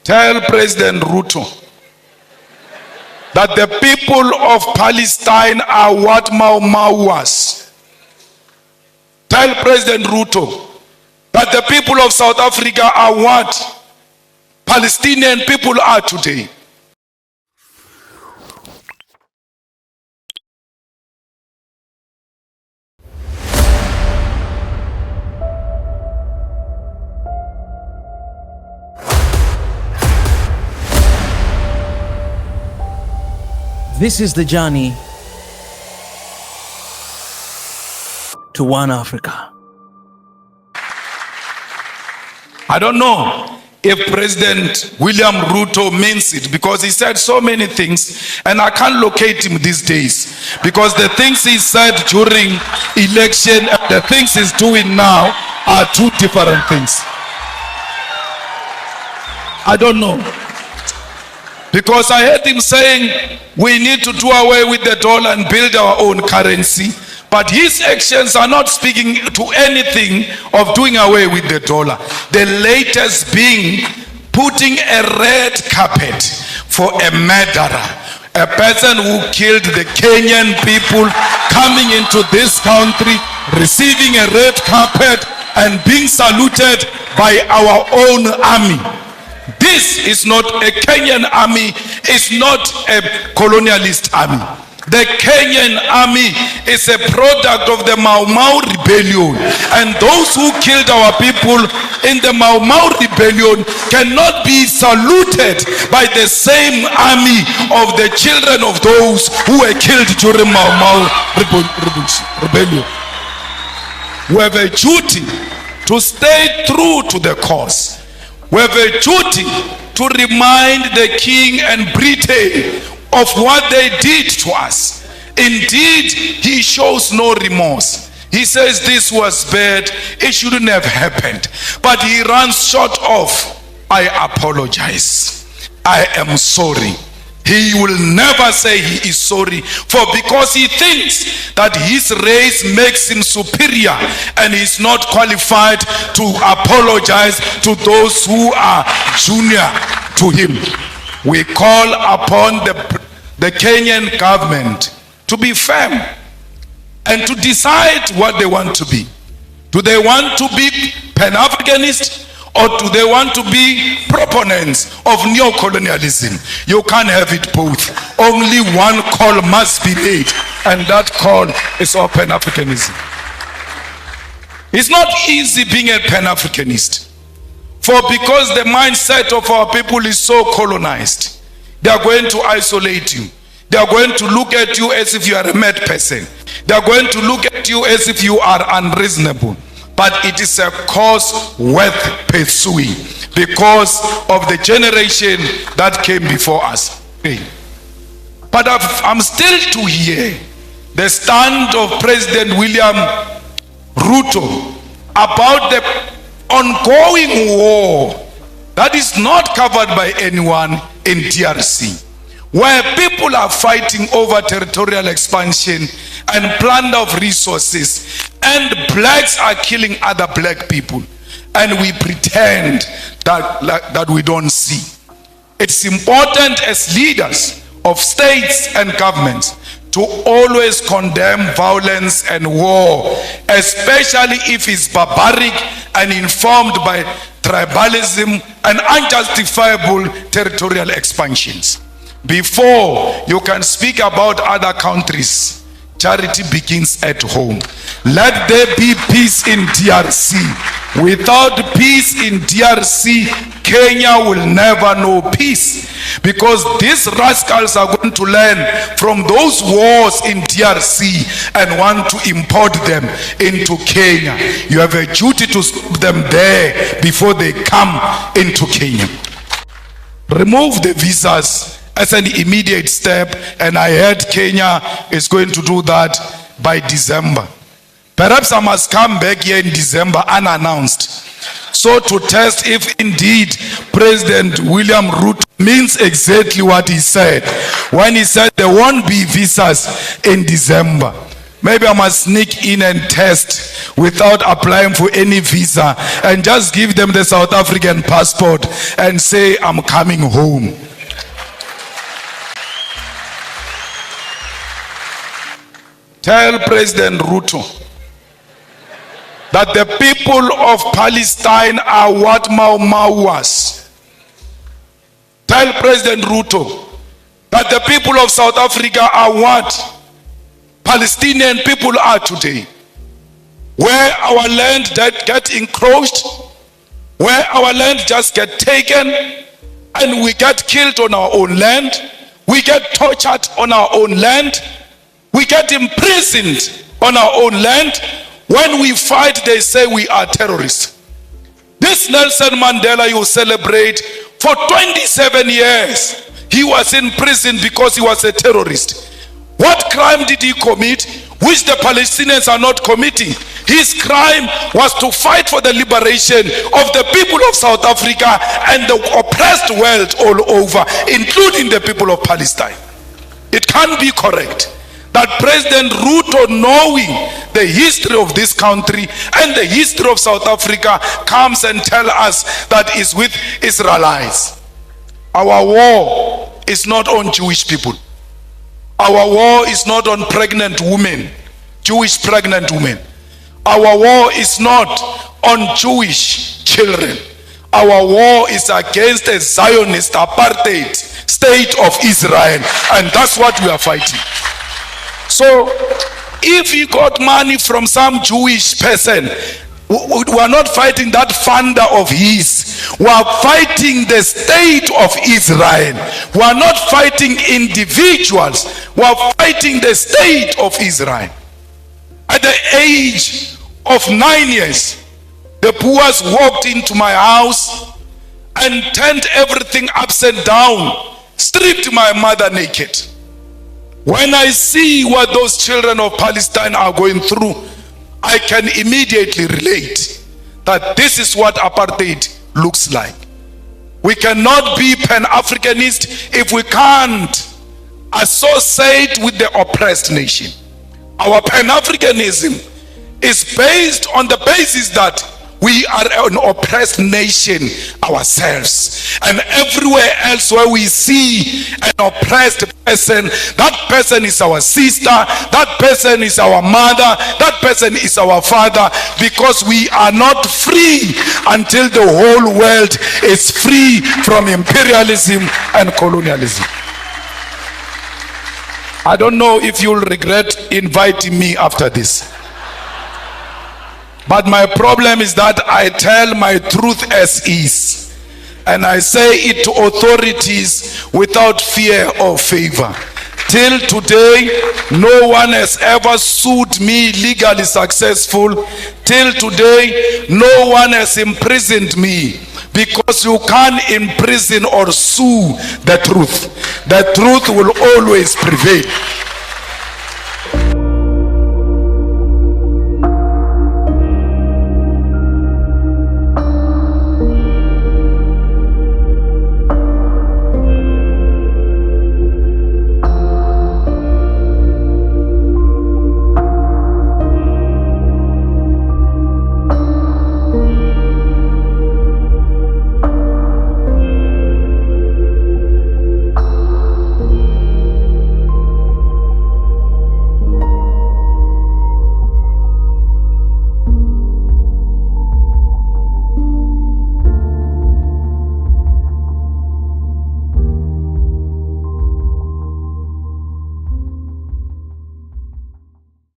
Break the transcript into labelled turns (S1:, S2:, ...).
S1: Tell President Ruto that the people of Palestine are what Mau Mau was. Tell President Ruto that the people of South Africa are what Palestinian people are today.
S2: This is the journey to one Africa.
S1: I don't know if President William Ruto means it, because he said so many things and I can't locate him these days, because the things he said during election and the things he's doing now are two different things. I don't know. Because I heard him saying we need to do away with the dollar and build our own currency. But his actions are not speaking to anything of doing away with the dollar. The latest being putting a red carpet for a murderer, a person who killed the Kenyan people, coming into this country, receiving a red carpet and being saluted by our own army. This is not a Kenyan army, it's not a colonialist army. The Kenyan army is a product of the Mau Mau rebellion, and those who killed our people in the Mau Mau rebellion cannot be saluted by the same army of the children of those who were killed during Mau Mau rebellion. We have a duty to stay true to the cause. We have a duty to remind the King and Britain of what they did to us. Indeed, he shows no remorse. He says this was bad, it shouldn't have happened. But he runs short of, I apologize, I am sorry. He will never say he is sorry, for because he thinks that his race makes him superior and he's not qualified to apologize to those who are junior to him. We call upon the Kenyan government to be firm and to decide what they want to be. Do they want to be Pan-Africanist, or do they want to be proponents of neo-colonialism? You can't have it both. Only one call must be made, and that call is of Pan-Africanism. It's not easy being a Pan-Africanist, for because the mindset of our people is so colonized, they are going to isolate you. They are going to look at you as if you are a mad person. They are going to look at you as if you are unreasonable. But it is a cause worth pursuing because of the generation that came before us. But I'm still to hear the stand of President William Ruto about the ongoing war that is not covered by anyone in DRC, where people are fighting over territorial expansion and plunder of resources, and blacks are killing other black people, and we pretend that we don't see. It's important as leaders of states and governments to always condemn violence and war, especially if it's barbaric and informed by tribalism and unjustifiable territorial expansions. Before you can speak about other countries, charity begins at home. Let there be peace in DRC. Without peace in DRC, Kenya will never know peace, because these rascals are going to learn from those wars in DRC and want to import them into Kenya. You have a duty to stop them there before they come into Kenya. Remove the visas as an immediate step, and I heard Kenya is going to do that by December. Perhaps I must come back here in December unannounced, so to test if indeed President William Ruto means exactly what he said when he said there won't be visas in December. Maybe I must sneak in and test without applying for any visa and just give them the South African passport and say, I'm coming home. Tell President Ruto that the people of Palestine are what Mau Mau was. Tell President Ruto that the people of South Africa are what Palestinian people are today. Where our land get encroached, where our land just get taken, and we get killed on our own land, we get tortured on our own land, we get imprisoned on our own land. When we fight, they say we are terrorists. This Nelson Mandela you celebrate, for 27 years, he was in prison because he was a terrorist. What crime did he commit, which the Palestinians are not committing? His crime was to fight for the liberation of the people of South Africa and the oppressed world all over, including the people of Palestine. It can't be correct that President Ruto, knowing the history of this country and the history of South Africa, comes and tells us that it's with Israelites. Our war is not on Jewish people. Our war is not on pregnant women, Jewish pregnant women. Our war is not on Jewish children. Our war is against a Zionist apartheid state of Israel, and that's what we are fighting. So if he got money from some Jewish person, we are not fighting that funder of his. We are fighting the state of Israel. We are not fighting individuals. We are fighting the state of Israel. At the age of 9 years, the Boers walked into my house and turned everything upside down, stripped my mother naked. When I see what those children of Palestine are going through, I can immediately relate that this is what apartheid looks like. We cannot be Pan-Africanist if we can't associate with the oppressed nation. Our Pan-Africanism is based on the basis that we are an oppressed nation ourselves, and everywhere else where we see an oppressed person, that person is our sister, that person is our mother, that person is our father, because we are not free until the whole world is free from imperialism and colonialism. I don't know if you'll regret inviting me after this. But my problem is that I tell my truth as is, and I say it to authorities without fear or favor. Till today, no one has ever sued me legally successful. Till today, no one has imprisoned me, because you can't imprison or sue the truth. The truth will always prevail.